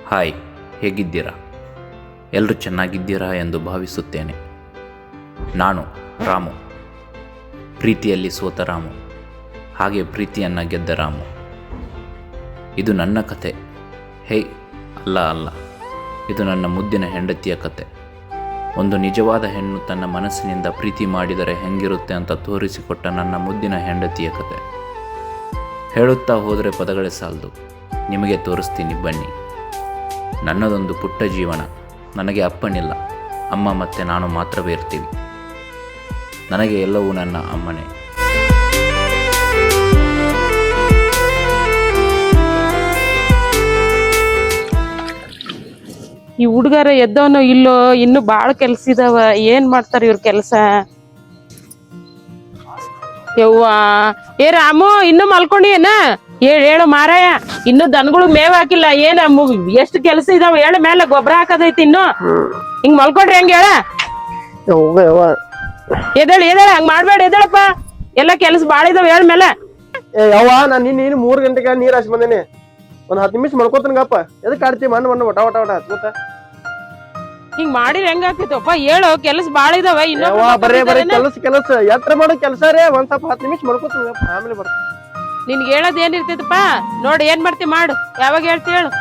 Hi, ಹೇಗಿದ್ದೀರಾ? ಎಲ್ಲರೂ ಚೆನ್ನಾಗಿದ್ದೀರಾ ಎಂದು ಭಾವಿಸುತ್ತೇನೆ. ನಾನು ರಾಮು, ಪ್ರೀತಿಯಲ್ಲಿ ಸೋತ ರಾಮು, ಹಾಗೆ ಪ್ರೀತಿಯನ್ನು ಗೆದ್ದ ರಾಮು. ಇದು ನನ್ನ ಕತೆ. ಹೇ, ಅಲ್ಲ, ಇದು ನನ್ನ ಮುದ್ದಿನ ಹೆಂಡತಿಯ ಕತೆ. ಒಂದು ನಿಜವಾದ ಹೆಣ್ಣು ತನ್ನ ಮನಸ್ಸಿನಿಂದ ಪ್ರೀತಿ ಮಾಡಿದರೆ ಹೆಂಗಿರುತ್ತೆ ಅಂತ ತೋರಿಸಿಕೊಟ್ಟ ನನ್ನ ಮುದ್ದಿನ ಹೆಂಡತಿಯ ಕತೆ. ಹೇಳುತ್ತಾ ಹೋದರೆ ಪದಗಳೇ ಸಾಲದು. ನಿಮಗೆ ತೋರಿಸ್ತೀನಿ ಬನ್ನಿ. ನನ್ನದೊಂದು ಪುಟ್ಟ ಜೀವನ. ನನಗೆ ಅಪ್ಪನಿಲ್ಲ, ಅಮ್ಮ ಮತ್ತು ನಾನು ಮಾತ್ರವೇ ಇರ್ತೀವಿ. ನನಗೆ ಎಲ್ಲವೂ ನನ್ನ ಅಮ್ಮನೇ. ಈ ಹುಡುಗರ ಎದ್ದವನು ಇಲ್ಲೋ, ಇನ್ನು ಬಾಳ ಕೆಲ್ಸ ಇದಾವ. ಏನ್ ಮಾಡ್ತಾರ ಇವ್ರ ಕೆಲ್ಸ? ಯವ್ವ, ಏ ರಾಮು, ಇನ್ನು ಮಲ್ಕೊಂಡಿ ಏನ? ಹೇಳು ಮಾರಾಯ, ಇನ್ನು ದನಗಳಿಗೆ ಮೇವ್ ಹಾಕಿಲ್ಲ. ಏನ ಎಷ್ಟು ಕೆಲಸ ಇದಾವ ಹೇಳ. ಮೇಲೆ ಗೊಬ್ಬರ ಹಾಕದೈತಿ. ಇನ್ನು ಹಿಂಗ್ ಮಲ್ಕೊಂಡ್ರಿ ಹೆಂಗ ಹೇಳ? ಎದಳ ಹಂಗ ಮಾಡ್ಬೇಡ. ಎದಳಪ್ಪ, ಎಲ್ಲಾ ಕೆಲ್ಸ ಬಾಳ ಇದಾವ. ಹೇಳ ಮೇಲೆ. ಯವ್ವ, ನಾನ್ ನೀನ್ 3 ಗಂಟೆಗೆ ನೀರ್ ಹಾಸಿ ಬಂದೇನಿ. ಒಂದ್ 10 ನಿಮಿಷ ಮಲ್ಕೋತನಗಪ್ಪ. ಎದಕ್ ಆಡ್ತಿ? ಮಣ್ಣು ಒಟ ಹಚ್ಕೋತ ಹಿಂಗ್ ಮಾಡಿರ ಹೆಂಗ ಆಗ್ತೈತಪ್ಪ? ಹೇಳು, ಕೆಲ್ಸ ಬಾಳ ಇದಾವ. ಇನ್ನು ಬರೇ ಕೆಲಸ ಎತ್ರ ಮಾಡೋ ಕೆಲಸ ರೇ. ಒಂದ್ ಸ್ವಲ್ಪ 10 ನಿಮಿಷ ಮಲ್ಕೋತನಗಪ್ಪ, ಆಮೇಲೆ ಬರ್ತ. ನಿನ್ಗೆ ಹೇಳೋದ್ ಏನಿರ್ತೈತಪ್ಪ? ನೋಡಿ, ಏನ್ ಮಾಡ್ತಿ ಮಾಡು. ಯಾವಾಗ ಹೇಳ್ತಿ ಹೇಳು.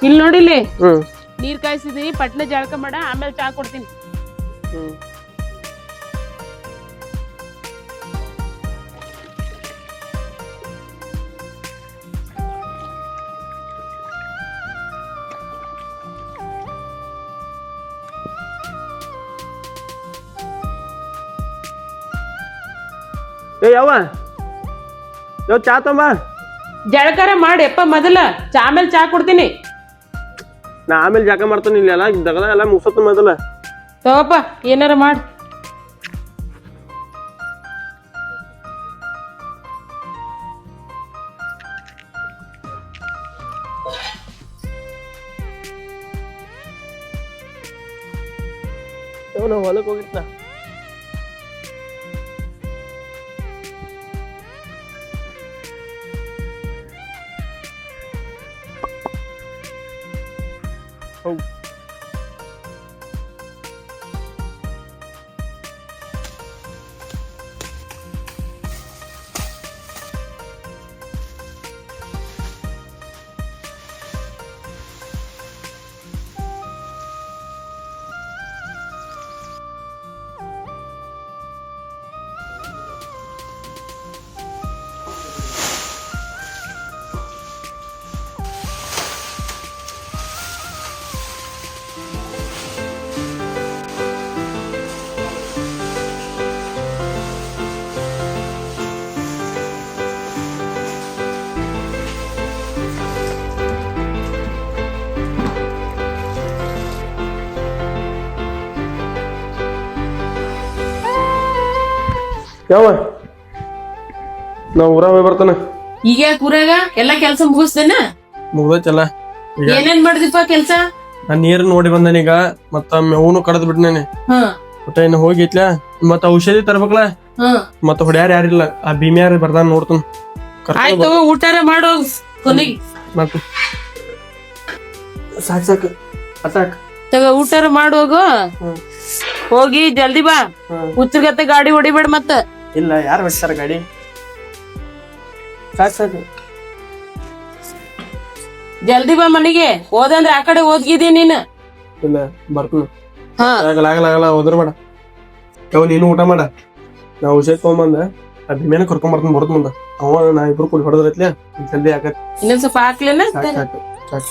ಇಲ್ಲಿ ನೋಡಿಲಿ, ನೀರ್ ಕಾಯಿಸಿದೀನಿ. ಪಟ್ನ ಜಳಕ ಮಾಡ, ಆಮೇಲೆ ಚಾ ಕೊಡ್ತೀನಿ. ಯಾವ ಚಾ ತಮ್ಮ. ಜಳಕಾರ ಮಾಡಿ ಅಪ್ಪ ಮೊದಲ, ಆಮೇಲೆ ಚಾ ಕೊಡ್ತೀನಿ. ನಾ ಆಮೇಲೆ ಜಾಕ ಮಾಡ್ತಾನೆ. ಇಲ್ಲ ದಗದ ಎಲ್ಲ ಮುಗ್ಸತ್ತ ಮೊದಲ. ತಗೋಪ್ಪ, ಏನಾರ ಮಾಡಿ. ನಾ ಹೊಲಕ್ ಹೋಗಿರ್ತ. ಯಾವ ನಾ ಊರಾಗ ಹೋಗಿ ಬರ್ತಾನ. ಈಗ ಊರಾಗ ಎಲ್ಲಾ ಕೆಲ್ಸ ಮುಗಿಸ್ತೇನ? ಮುಗ್ದೈತಲ್ಲ. ಏನೇನ್ ಮಾಡಿದಿಪ್ಪ ಕೆಲ್ಸ? ನಾನ್ ನೀರ್ ನೋಡಿ ಬಂದನೀಗ. ಮತ್ತ ಮೇವನು ಕಡದ್ ಬಿಟ್ನೇನೆ. ಮತ್ತೆ ಇನ್ನು ಹೋಗಿತ್ಲ. ಮತ್ತ ಔಷಧಿ ತರ್ಬೇಕಲ್ಲ. ಮತ್ತ ಹೊಡ್ಯಾರ ಯಾರಿಲ್ಲ. ಆ ಭೀಮ್ಯಾರ ಬರ್ದಾನ ನೋಡ್ತಾನ. ಆಯ್ತು, ಊಟಾರ ಮಾಡೋ ಕೊನೆಗೆ. ಸಾಕು ಸಾಕು. ತಗೋ, ಊಟಾರ ಮಾಡೋಗು. ಹೋಗಿ ಜಲ್ದಿ ಬಾ. ಹುಚ್ಚರ್ಗತ್ತೆ ಗಾಡಿ ಹೊಡಿಬೇಡ ಮತ್ತ. ಇಲ್ಲ, ಯಾರು ಹೊಡ್ತಾರ ಗಾಡಿ? ಸಾಕು. ಜಲ್ದಿ ಬಾ ಮನೆಗೆ. ಹೋದಂದ್ರೆ ಆ ಕಡೆ ಓದ್ಗಿದಿ ನೀನ್. ಇಲ್ಲ, ಬರ್ತೀನಿ. ಆಗಲ್ಲ ಹೋದ್ರ ಬೇಡ. ಯಾವ ನೀನು ಊಟ ಮಾಡ. ನಾ ಔಷಧಿ ತಗೊಂಬಂದ ಆ ಭೀಮೇನ ಕರ್ಕೊಂಡ್ ಬರ್ತೀನಿ. ಬರೋದ್ ಮುಂದ ಅವ ನಾ ಇಬ್ರು ಕೂಡಿ ಹೊಡೆದ್ರೈತ್ಲ. ಜಲ್ದಿ ಆಗತ್. ಇನ್ನೊಂದ್ ಸ್ವಲ್ಪ ಹಾಕ್ಲೇನ? ಸಾಕು.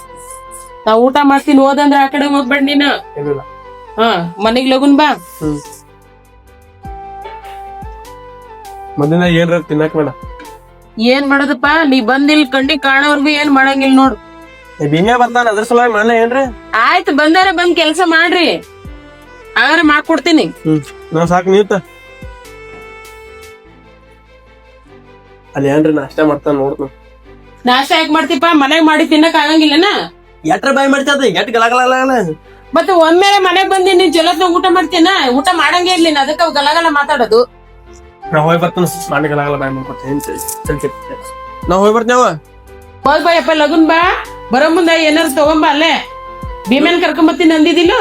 ನಾ ಊಟ ಮಾಡ್ತೀನಿ. ಹೋದಂದ್ರೆ ಆ ಕಡೆ ಹೋಗ್ಬೇಡ ನೀನು. ಇಲ್ಲ, ಮನೆಗ್ ಲಗುನ್ ಬಾ. ಮಧ್ಯಾಹ್ನ ಏನ್ರ ತಿನ್ನಕ್ ಬೇಡ. ಏನ್ ಮಾಡೋದಪ್ಪ ನೀ ಬಂದಿಲ್ ಕಣ್ಣಿ ಕಾಣೋರ್ಗು ಏನ್ ಮಾಡಂಗಿಲ್ಲ ನೋಡು. ಭೀಮ್ಯಾ ಬರ್ತಾನ ಅದ್ರ ಸಲುವಾಗಿ ಮಾಡ್ಲ ಏನ್ರಿ? ಆಯ್ತು ಬಂದಾರ ಬಂದ್ ಕೆಲ್ಸ ಮಾಡ್ರಿ, ಆಗಾರ ಮಾಡ್ಕೊಡ್ತೀನಿ. ನಾವ್ ಸಾಕು ನೀವ್ತ ಅಲ್ಲಿ ಏನ್ರಿ ನಾಷ್ಟಾ ಮಾಡ್ತಾನ ನೋಡ್ತಾನ. ನಾಷ್ಟ ಯಾಕೆ ಮಾಡ್ತಿಪ್ಪ, ಮನೆಗ್ ಮಾಡಿ ತಿನ್ನಕ್ ಆಗಂಗಿಲ್ಲನ? ಎಟ್ರ ಬಾಯ್ ಮಾಡ್ತದ ಎಟ್ ಗಲಗಲ. ಮತ್ತೆ ಒಮ್ಮೆ ಮನೆಗ್ ಬಂದಿ ನೀನ್ ಚಲೋತ್ನ ಊಟ ಮಾಡ್ತೇನ? ಊಟ ಮಾಡಂಗೇ ಇರ್ಲಿ, ಅದಕ್ಕ ಗಲಗಲ ಮಾತಾಡೋದು. ನಾ ಹೋಗಿ ಬರ್ತಾನ ಮಾಡಿ ಗಲಗಲ ಬಾಯ್ ಮಾಡ್ಕೊತೇನೆ. ನಾ ಹೋಗಿ ಬರ್ತೀವ. ಹೋಗ್ ಬಾಯಪ್ಪ ಲಗುನ್ ಬಾ, ಬರೋ ಮುಂದ ಏನಾರು ತಗೊಂಬ ಅಲ್ಲೇ. ಭೀಮನ್ ಕರ್ಕೊಂಬತ್ತೀನಿ ಅಂದಿದಿಲ್ಲ?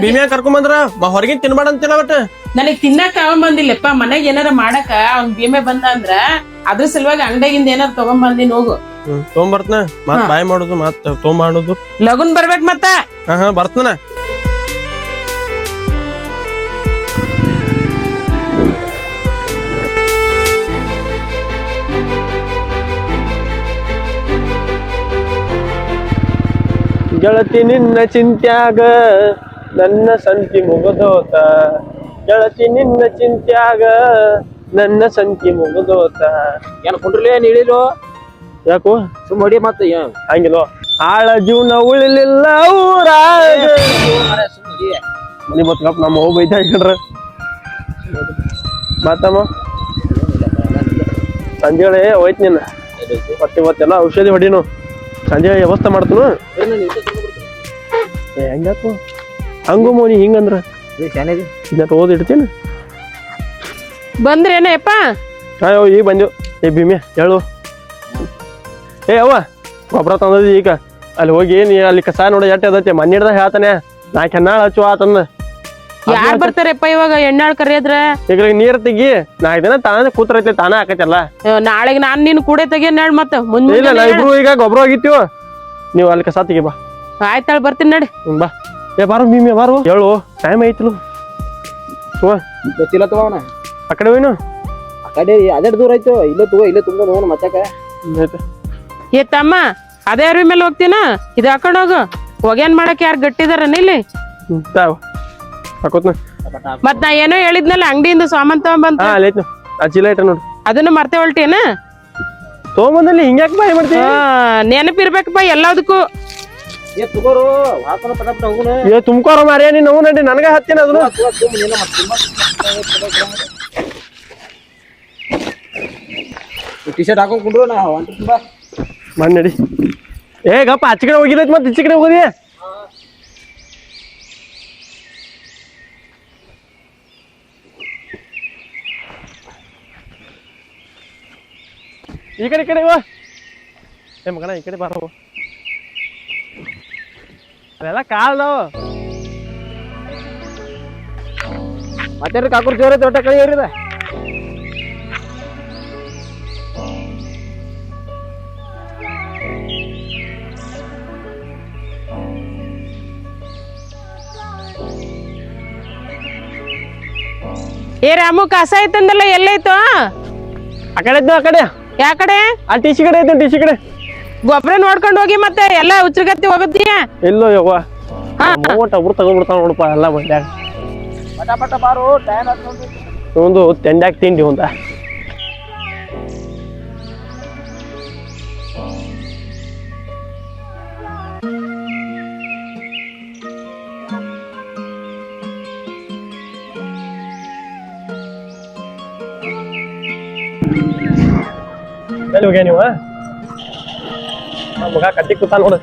ಭೀಮ್ಯಾ ಕರ್ಕೊಂಡ್ ಬಂದ್ರ ಹೊರಗಿನ ತಿನ್ಬೇಡ ಅಂತಿಲ್ಲ ಒಟ್ಟ. ನನಗ್ ತಿನ್ನಕ್ ಅವನ್ ಬಂದಿಲ್ಲಪ್ಪ, ಮನೆಗ್ ಏನಾರ ಮಾಡಕ ಅವ್ನ್ ಭೀಮೆ ಬಂದ ಅಂದ್ರ ಅದ್ರ ಸಲುವಾಗಿ ಅಂಗಡಿಯಿಂದ ಏನಾರ ತಗೊಂಡ್ ಬಂದಿನ್ ಹೋಗು. ತೊಗೊಂಬರ್ತನ ಮತ್ ಬಾಯ್ ಮಾಡುದು ಮತ್ ತೊಗೊಂಬಾಡುದು. ಲಗುನ್ ಬರ್ಬೇಕ್ ಮತ್ತ. ಹಾ ಬರ್ತನ. ಗೆಳತಿ ನಿನ್ನ ಚಿಂತ್ಯಾಗ ನನ್ನ ಸಂತಿ ಮುಗದೋತ, ಗೆಳತಿ ನಿನ್ನ ಚಿಂತ್ಯಾಗ ನನ್ನ ಸಂತಿ ಮುಗದೋತ. ಏನ್ ಕುಂಡ್ರಲೇ ನೀಳಿಲು ಯಾಕೋ ಸುಮ್ಮಡಿ ಮತ್ತೆ ಹಂಗಿಲ್ವ? ಆಳ ಜೀವನ ಉಳಿಲಿಲ್ಲ ಊರಾಗ. ಮನಿ ಬತ್ಕಪ್ಪ ನಮ್ಮ ಹೋಗಿ ಬೈತಾ ಇಟ್ಕೊಂಡ್ರ ಮಾತಮ್ಮ. ಸಂಜೆ ಹೋಯ್ತು ನೀನು ಮತ್ತೆ ಇವತ್ತೆಲ್ಲ ಔಷಧಿ ಹೊಡಿನು. ಸಂಜೆ ವ್ಯವಸ್ಥೆ ಮಾಡ್ತನು. ಹೆಂಗಾತು ಹಂಗು ಮೋನಿ ಹಿಂಗಂದ್ರ ಓದ್ ಇಡ್ತೀನಿ. ಬಂದ್ರೇನ ಯಪ್ಪ? ಅಯ್ಯೋ ಈಗ ಬಂದೆವು. ಭೀಮೆ ಹೇಳು. ಅವ್ವ ಗೊಬ್ಬರ ತಂದದಿ ಈಗ ಅಲ್ಲಿ ಹೋಗಿ ನೀ ಅಲ್ಲಿ ಕಸ ನೋಡಿ ಎಟ್ಟ ಅದೈತಿ ಮಣ್ಣಿ ಹಿಡ್ದ ಹೇಳ್ತಾನೆ. ನಾ ಕೆನ್ನಾಳ ಹಚ್ಚುವ ಆತಂದ. ಯಾರ್ ಬರ್ತಾರಪ್ಪ ಇವಾಗ ಎಣ್ಣಾಳ್ ಕರಿಯದ್ರ? ಈಗ ನೀರ್ ತೆಗಿ 4 ದಿನ ತಾನ ಕೂತ್ರೈತಿ ತಾನ ಹಾಕೈತಲ್ಲ. ನಾಳೆಗ್ ನಾನ್ ನೀನ್ ಕೂಡ ತೆಗಿಯನ್ ಮತ್ತ ಇಲ್ಲ ನಾ ಇಬ್ರು ಈಗ ಗೊಬ್ಬರ ಹೋಗಿತ್ತೀವ. ನೀವ್ ಅಲ್ಲಿ ಕಸ ತೆಗಿ ಬಾ. ಆಯ್ತಾಳ ಬರ್ತೀನಿ ನಡಿ. ಬಾ ಬಾರು ಭೀಮೆ ಬಾರು. ಹೇಳು ಟೈಮ್ ಐತಿಲು. ಗೊತ್ತಿಲ್ಲ ತಗೋಣ ಆ ಕಡೆ ಹೋಯ್ನು. ಆ ಕಡೆ ಅದೆಡ್ ದೂರ ಆಯ್ತು. ಇಲ್ಲೇ ತಗೋ ಇಲ್ಲೇ ತುಂಬ ನೋಡ ಮತ್ತಕ. ಏ ತಮ್ಮ ಅದೇ ಅರಿವಿ ಮೇಲೆ ಹೋಗ್ತೀನ, ಇದು ಹಾಕೊಂಡ್ ಹೋಗು. ಹೊಗ್ಯಾನ್ ಮಾಡಕ್ ಯಾರು ಗಟ್ಟಿದಾರನ ಇಲ್ಲಿ? ಹಾಕೋತ್ನ. ಮತ್ ನಾ ಏನೋ ಹೇಳಿದ್ನಲ್ಲ ಅಂಗಡಿಯಿಂದ ಸಾಮಾನ್ ತಗೊಂಬಂತ, ಆ ಚೀಲ ಐಟ ನೋಡು. ಅದನ್ನು ಮರ್ತೆ ಹೊಲ್ಟೇನ? ತಗೊಂಬಂದಲ್ಲಿ ಹಿಂಗ್ಯಾಕ್ ಬಾಯ್ ಮಾಡ್ತೀವಿ? ನೆನಪಿರ್ಬೇಕಪ್ಪ ಎಲ್ಲದಕ್ಕೂ. ಏ ತಗೋರು ಹಾಕೋಣ ಪಟ ಹೋಗುಣ. ಏ ತುಂಬ್ಕೋರ ಮಾರ್ಯ ನೀನ್ ನಾವು ನಡಿ ನನಗ ಹತ್ತಿನ ಅದನ್ನು. ಟಿ ಶರ್ಟ್ ಹಾಕೊಂಡ್ರು ನಾ ಹೊಂಟ ತುಂಬಾ ಮಾಡಿ ನಡಿ. ಏ ಗಪ್ಪ ಆಚೆ ಕಡೆ ಹೋಗಿದೈತಿ ಮತ್ತೆ ಈಚೆ ಕಡೆ ಹೋಗೋದಿ. ಈ ಕಡೆ ಏ ಮಗನ ಈ ಕಡೆ ಬಾರೋ. ಅದೆಲ್ಲ ಕಾಲ್ದಾವ ಮತ್ತೆ ಕಾಕುರ್ ಜೋರ ತೋಟ ಕೈ ಏರಿದ. ಏ ರಾಮು ಕಸ ಐತಂದಲ್ಲ ಎಲ್ಲೈತು? ಆ ಕಡೆ ಇದ್ದು. ಆ ಕಡೆ ಯಾ ಕಡೆ? ಆ ಟಿಸಿ ಕಡೆ ಐತೆ. ಟಿಸಿ ಕಡೆ ಗೊಬ್ಬರ ನೋಡ್ಕೊಂಡ್ ಹೋಗಿ ಮತ್ತೆ ಎಲ್ಲಾ ಉಚ್ರಗತ್ತಿ ಹೋಗತ್ತೀಯ. ಎಲ್ಲೋ ಯವ್ವ ಒಬ್ರು ತಗೊಂಡ್ಬಿಡ್ತಾವ ನೋಡಪ್ಪ ಎಲ್ಲ ಬಂದ್ಯಾಗ. ಪಟ ಪಟ ಬಾರು ಟೈಮ್ ಆಗ್ತದೆ. ಒಂದು ತೆಂಡ್ಯಾಗ ತಿಂಡಿ ಒಂದ. ಎಲ್ಲಿ ಹೋಗ್ಯ ನೀವು? ಮಗ ಕಟ್ಟಿ ಕೂತ ನೋಡು.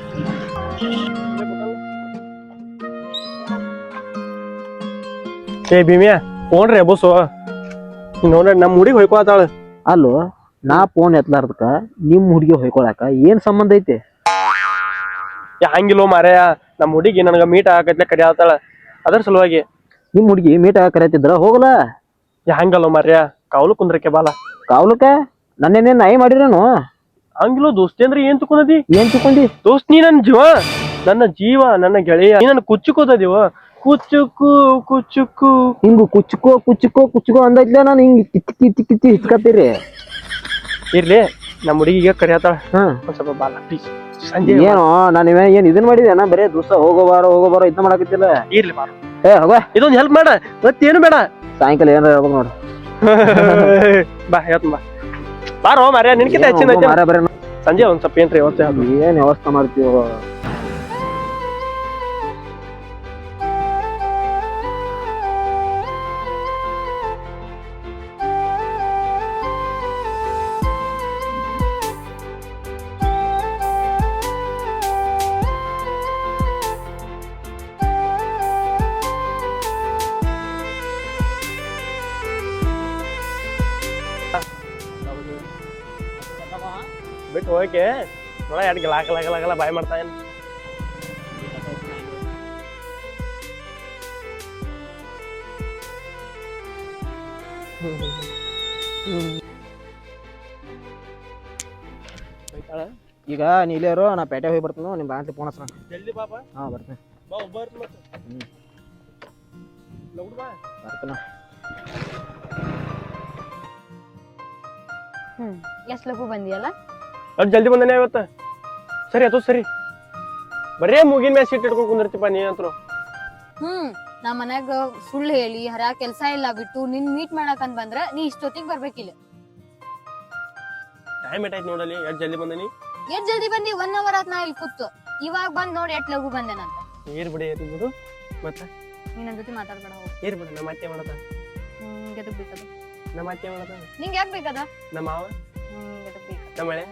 ಏ ಭೀಮ್ಯಾ ಫೋನ್ರಿ ಬಸ್ಸು ನೋಡ್ರಿ ನಮ್ಮ ಹುಡುಗಿ ಹೊಯ್ಕೊತಾಳ. ಅಲ್ಲೋ ನಾ ಫೋನ್ ಎತ್ಲಾರ್ದಕ್ಕ ನಿಮ್ ಹುಡುಗಿ ಹೊಯ್ಕೊಳಕ ಏನ್ ಸಂಬಂಧ ಐತಿ? ಹಂಗಿಲ್ಲೋ ಮಾರ್ಯ, ನಮ್ಮ ಹುಡುಗಿ ನನಗ ಮೀಟ್ ಹಾಕತ್ಲೆ ಕಡಿ ಆತಾಳ ಅದ್ರ ಸಲುವಾಗಿ. ನಿಮ್ ಹುಡುಗಿ ಮೀಟ್ ಕರೆಯತಿದ್ರ ಹೋಗಲ. ಹಂಗಲ್ಲೋ ಮಾರ್ಯ, ಕಾವಲು ಕುಂದ್ರಕ್ಕೆ ಬಾಲ. ಕಾವ್ಲಕ ನನ್ನೇನೇನ್ ನಾಯಿ ಮಾಡಿರೇನು? ಹಂಗಿಲ್ಲೋ ದೋಸ್ತಿ ಅಂದ್ರೆ ಏನ್ ತಿಳ್ಕೊಂಡಿ? ಏನ್ ತಿಳ್ಕೊಂಡಿ? ದೋಸ್ತ್ ನೀ ನನ್ನ ಜೀವ ನನ್ನ ಗೆಳೆಯ. ನೀ ನನ್ನ ಕುಚ್ಚುಕೋದೀವ. ಕುಚ್ಚುಕು ಕುಚ್ಚುಕು ಹಿಂಗು ಕುಚ್ಚುಕೋ ಅಂದೈತ್ಲ. ನಾನು ಹಿಂಗ್ ಕಿತ್ತಿ ಹಿಚ್ಕತ್ತೀರಿ. ಇರ್ಲಿ ನಮ್ಮ ಹುಡುಗಿಗೆ ಕರಿಯಾತಾಳ. ಒಂದ್ ಸ್ವಲ್ಪ ಬಾಲ ಪ್ಲೀಸ್. ಸಂಜೆ ಏನೋ ನಾನು ಏನ್ ಇದನ್ ಮಾಡಿದೇನ? ಬರೇ ದಿವಸ ಹೋಗೋ ಬಾರೋ ಇದನ್ನ ಮಾಡಕತ್ತಿಲ್ಲ. ಇರ್ಲಿ ಬಾರ. ಏ ಹೋಗ ಇದೊಂದ್ ಹೆಲ್ಪ್ ಮಾಡ, ಮತ್ತೇನು ಬೇಡ. ಸಾಯಂಕಾಲ ಏನಾರ ಹೇಳ್ಬೇಕು ನೋಡು. ಬಾ ಹೇಳ್ತ ಬಾ. ಬಾರೋ ಮಾರ್ಯ ನಿನ್ಕಿಂತ ಹೆಚ್ಚಿನ ಐತಿ. ಮಾರ ಬರ ಸಂಜೆ ಒಂದ್ ಸ್ವಲ್ಪ ಏನ್ರಿ ವ್ಯವಸ್ಥೆ ಅದು ಏನ್ ವ್ಯವಸ್ಥೆ ಮಾಡ್ತೀವೋ. ಬಿಟ್ಟು ಹೋಗಕ್ಕೆ ನೋಡ ಎರಡು ಲಾಗಲಾಗಲಾಗಲ್ಲ ಬಾಯ್ ಮಾಡ್ತಾ ಏನು. ಈಗ ನೀಲೇರು ನಾ ಪೇಟೆ ಹೋಗಿ ಬರ್ತೀನಿ, ನಿಮ್ ಬಾಂತಿ ಫೋನ್ ಹಚ್ಚ. ಜಲ್ದಿ ಬಾಪ. ಹಾ ಬರ್ತೀನಿ. ಬಾ ಒಬ್ಬ ಮತ್ತೆ ಲೌಡ್ ಬಾ ಬರ್ತೀನ. ಎಷ್ಟ್ ಲಘು ಬಂದಿಯಲ್ಲ. ಅಷ್ಟು ಜಲ್ದಿ ಬಂದನೆ ಇವತ್ತು. ಸರಿ ಅದು ಸರಿ, ಬರೇ ಮುಗಿನ ಮ್ಯಾಲ ಸೀಟ್ ಇಟ್ಕೊಂಡು ಕುಂದಿರ್ತಿಪ್ಪ ನೀ ಅಂತರು. ನಾ ಮನ್ಯಾಗ ಸುಳ್ಳು ಹೇಳಿ ಹರ ಕೆಲ್ಸ ಇಲ್ಲ ಬಿಟ್ಟು ನಿನ್ ಮೀಟ್ ಮಾಡಕಂತ ಬಂದ್ರ ನೀ ಇಷ್ಟೊತ್ತಿಗೆ ಬರ್ಬೇಕಿಲ್ಲ. ಟೈಮ್ ಎಷ್ಟಾಯ್ತು ನೋಡಲಿ, ಎಷ್ಟು ಜಲ್ದಿ ಬಂದನಿ. ಎಷ್ಟ್ ಜಲ್ದಿ ಬಂದಿ? 1 hour ಆತ್ ನಾ ಇಲ್ಲಿ ಕೂತು. ಇವಾಗ ಬಂದ್ ನೋಡಿ ಎಷ್ಟ್ ಲಘು ಬಂದೇನಂತ. ಏರ್ ಬಿಡಿ ಏರ್ಬೋದು ಮತ್ತೆ ನೀ ನನ್ ಜೊತೆ ಮಾತಾಡ್ಬೇಡ ಹೋಗು. ಏರ್ ಬಿಡ. ನಮ್ಮ ಅತ್ತೆ ಮಾಡದ, ಎದಕ್ ಬೇಕದ? ನಮ್ಮ ಅತ್ತೆ ಮಾಡದ, ನಿಂಗ್ ಯಾಕ್ ಬೇಕದ? ನಮ್ಮ ಮಾವ, ಎದಕ್ ಬೇಕದ? ನಮ್ಮ ಮಳೆ.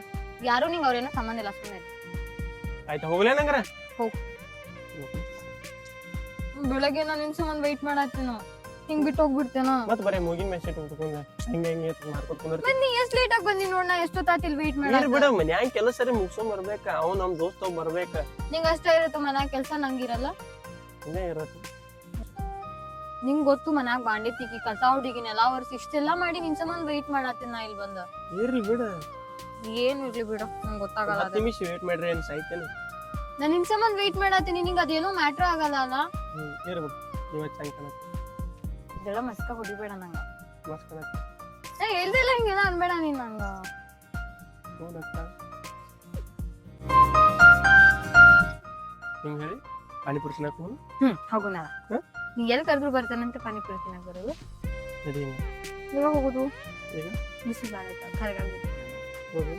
ಯಾರು ನಿಂಗ್ ಅವ್ರೇನೋ ಸಂಬಂಧ ಇಲ್ಲ ಸುಮ್ಮನೆ. ಆಯ್ತು ಹೋಗ್ಲೇನಂಗ್ರ. ಹೋಗ್. ಬೆಳಗ್ಗೆ ನಾನು ನಿನ್ ಸಂಬಂಧ ವೆಯ್ಟ್ ಮಾಡತ್ತೀನ, ಹಿಂಗ್ ಬಿಟ್ಟು ಹೋಗ್ಬಿಡ್ತೇನ. ಮತ್ ಬರೇ ಮುಗಿನ ಮ್ಯಾಲ ಸೀಟ್ ಉಟ್ಕೊಂಡ ಹಿಂಗೆ ಹಿಂಗೆ ಮಾಡ್ಕೊತ ಕುಂದಿರ್ತಿ. ನೀ ಎಷ್ಟ್ ಲೇಟ್ ಆಗಿ ಬಂದಿ ನೋಡ್, ನಾ ಎಷ್ಟೊತ್ತಾತಿಲ್ ವೆಯ್ಟ್ ಏರ್ ಮಾಡ. ಬಿಡ, ಮನ್ಯಾಗ ಕೆಲಸ ಸರಿ ಮುಗ್ಸೊಂಡ್ ಬರ್ಬೇಕ. ಅವ್ ನಮ್ ದೋಸ್ತ ಹೋಗ್ ಬರ್ಬೇಕ. ನಿಂಗ್ ಅಷ್ಟ ಇರತ್ತ ಮನ್ಯಾಗ ಕೆಲ್ಸ, ನಂಗಿರಲ್ಲ. ಹಿಂಗೆ ಇರತ್ತ. ನಿಂಗ್ ಗೊತ್ತು ಮನ್ಯಾಗ ಬಾಂಡೆ ತಿಕ್ಕಿ ಕಸ ಹುಡುಗಿ ನೆಲ ಒರ್ಸಿ ಇಷ್ಟೆಲ್ಲಾ ಮಾಡಿ ನಿನ್ ಸಂಬಂಧ ವೆಯ್ಟ್ ಮಾಡತ್ತೀನಿ ನಾ ಇಲ್ಲಿ ಬಂದ. ಇರ್ಲಿ ಬಿಡ, ಏನ್ ಇರ್ಲಿ ಬಿಡು, ನಂಗ್ ಗೊತ್ತಾಗಲ್ಲ. 10 ನಿಮಿಷ ವೇಟ್ ಮಾಡ್ರಿ ಏನ್ ಸಾಯ್ತೇನೆ. ನಾನ್ ನಿನ್ ಸಂಬಂಧ ವೆಯ್ಟ್ ಮಾಡತ್ತೀನಿ, ನಿಂಗ್ ಅದೇನೋ ಮ್ಯಾಟ್ರ್ ಆಗಲ್ಲ ಅಲ್ಲ. ಇರ್ಬಿಡು, ಇವತ್ತು ಸಾಯಂಕಾಲ ಇದೆಲ್ಲ ಮಸ್ಕ ಹೊಡಿಬೇಡ ನಂಗ. ಮಸ್ತ್ ನಾ ಹೇಳ್ದೆಲ್ಲ ಹಿಂಗೆಲ್ಲ ಅನ್ಬೇಡ ನೀನ್ ನಂಗ. ನೋಡಕ್ಕ ಹಿಂಗ್ ಹೇಳಿ ಪಾನಿಪುರಿ ತಿನ್ನಕ್ ಹೋಗು. ಹೋಗುಣ. ನೀ ಎಲ್ಲಿ ಕರೆದ್ರು ಬರ್ತಾನಂತ ಪಾನಿಪುರಿ ತಿನ್ನಕ್ ಬರೋದು. ನಡಿ ಇವಾಗ ಹೋಗುದು. ಈಗ ಬಿಸಿ ಬಾಳ ಆಯ್ತಾ ಕರೆಗಾಗ್ಬಿಟ್ಟು ಹೋಗಿ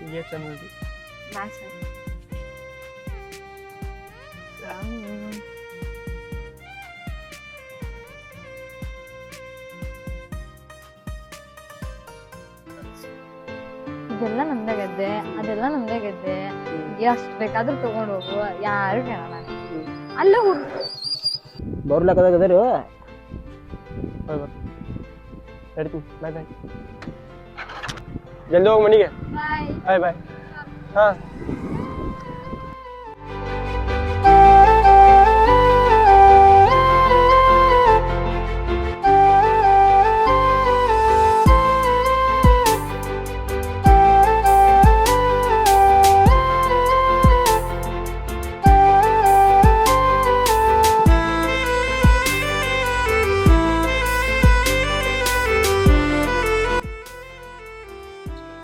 ಈಗ ಚಂದ ನೋಡಿ. Bye sir. ಇದೆಲ್ಲ ನಮ್ದೇ ಗೆದ್ದೆ, ಅದೆಲ್ಲ ನಮ್ದೇ ಗೆದ್ದೆ. ಎಷ್ಟ್ ಬೇಕಾದ್ರೂ ತಗೊಂಡ್ ಹೋಗು, ಯಾರು ಕೇಳಲ್ಲ. ಅಲ್ಲ ಬರ್ಲಾಕದಾಗ ಅದಾರು. ನಡ್ತೀನಿ, ಬಾಯ್ ಬಾಯ್. ಜಲ್ದಿ ಹೋಗಿ ಮನೆಗೆ. ಬಾಯ್ ಬಾಯ್. ಹಾ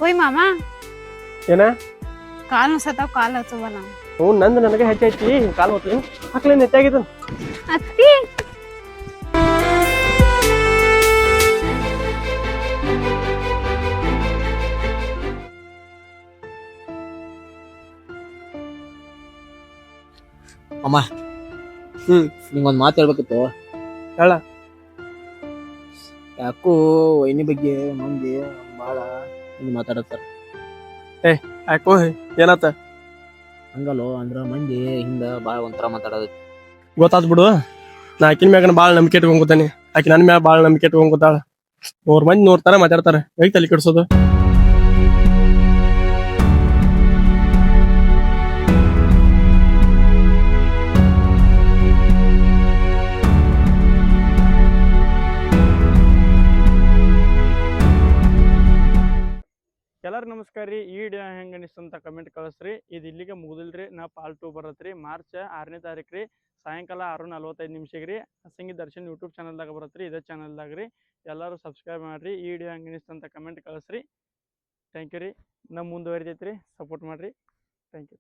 ಓಯ್ ಮಾಮ, ಏನ ಕಾಲ್ ಸತಾವ್ ಕಾಲ್ ಹಚ್ಚುವಲ್ಲ. ಹ್ಞೂ ನಂದು ನನಗೆ ಹೆಚ್ಚೈತಿ. ಕಾಲು ಹೊತ್ತು ಹಾಕ್ಲೇನು ಹೆಚ್ಚಾಗಿದ್ದು. ಅತ್ತಿ ಅಮ್ಮ, ನಿಂಗೊಂದ್ ಮಾತು ಹೇಳ್ಬೇಕಿತ್ತು. ಹೇಳ. ಯಾಕೋ ವೈನಿ ಬಗ್ಗೆ ಮಂದಿ ಬಾಳ ಹಿಂಗ್ ಮಾತಾಡತ್ತಾರ. ಯಾಕೋ ಏನತ್ತ? ಹಂಗಲ್ಲೋ ಅಂದ್ರ ಮಂದಿ ಹಿಂದ ಬಾಳ ಒಂಥರ ಮಾತಾಡೋದು ಗೊತ್ತಾತ್ ಬಿಡು. ನಾ ಆಕಿನ ಮ್ಯಾಗ ಭಾಳ ನಂಬಿಕೆ ಇಟ್ಕೊಂಡ್ ಕೂತಾನೆ, ಆಕಿ ನನ್ನ ಮ್ಯಾಗ ಭಾಳ ನಂಬಿಕೆ ಇಟ್ಕೊಂಡ್ ಕೂತಾಳ. 100 ಮಂದಿ 100 ತರ ಮಾತಾಡ್ತಾರ. ಹೇಗೆ ತಲೆ ಕೆಡ್ಸೋದು? ಎಲ್ಲರಿಗೂ ನಮಸ್ಕಾರ ರೀ. ಈ ವಿಡಿಯೋ ಹೆಂಗೆ ಅನಿಸ್ತು ಅಂತ ಕಮೆಂಟ್ ಕಳಿಸ್ರಿ. ಇದು ಇಲ್ಲಿಗೆ ಮುಗಿದಿಲ್ರಿ, ನಾ ಪಾರ್ಟ್ 2 ಬರತ್ರಿ. ಮಾರ್ಚ್ 6ನೇ ತಾರೀಕು ರೀ, ಸಾಯಂಕಾಲ 6:45 ರೀ. ಸಂಗೀತ ದರ್ಶನ್ ಯೂಟ್ಯೂಬ್ ಚಾನಲ್ದಾಗ ಬರತ್ರಿ, ಇದೇ ಚಾನಲ್ದಾಗ ರೀ. ಎಲ್ಲರೂ ಸಬ್ಸ್ಕ್ರೈಬ್ ಮಾಡಿರಿ. ಈ ವಿಡಿಯೋ ಹೆಂಗೆ ಅನಿಸ್ತು ಅಂತ ಕಮೆಂಟ್ ಕಳಿಸ್ರಿ. ಥ್ಯಾಂಕ್ ಯು ರೀ. ನಮ್ಮ ಮುಂದುವರಿತೈತೆ ರೀ, ಸಪೋರ್ಟ್ ಮಾಡಿರಿ. Thank you.